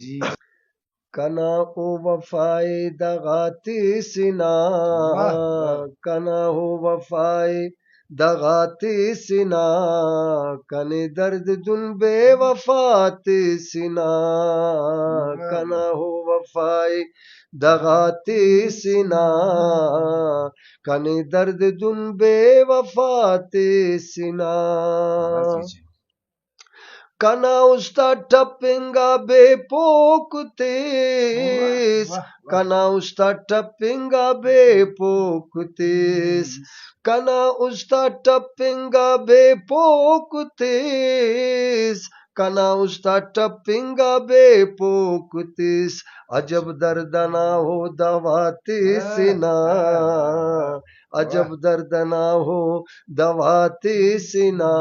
जी कना ओ वफाए दगाती सिना, वाह वाह कना हो वफाए दगाती सिना, कने दर्द दुन बेवफाती सिना, कना हो वफाए दगाती सिना, कने दर्द दुन बेवफाती सिना, बस पीछे कना उस्ता टपिंगा बेपोकुतीस, वाह वाह कना उस्ता टपिंगा बेपोकुतीस, कना उस्ता टपिंगा बेपोकुतीस, कना उस्ता टपिंगा बेपोकुतीस, अजब दर्दना हो दवाती सिना, अजब दर्दना हो दवाती सिना,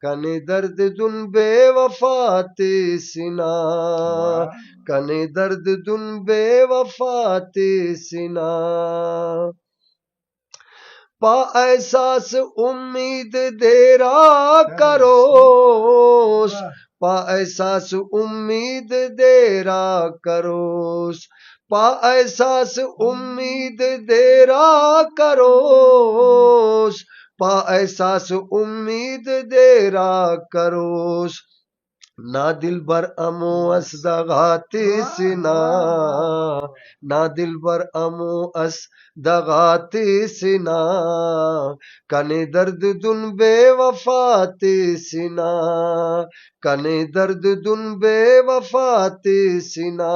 कने दर्द दुन बेवफाती सिना, वाह कने दर्द दुन बेवफाती सिना, पा एहसास उम्मीद देरा करोस, वाह पा एहसास उम्मीद देरा करोस, पा एहसास उम्मीद देरा करोस, पा एहसास उम्मीद देरा करोस, ना दिल बर अमो अस दगाती सिना, ना दिल बर अमो अस दगाती सिना, कने दर्द दुन बेवफाती सिना, कने दर्द दुन बेवफाती सिना,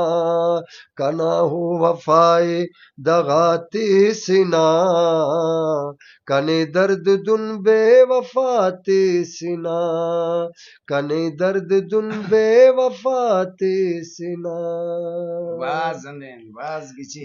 कना हो वफाए दगाती सिना, कने दर्द दुन बेवफाती सिना, कने दर्द दुन बेवफाती सिना। वाह जमीन वाह गिची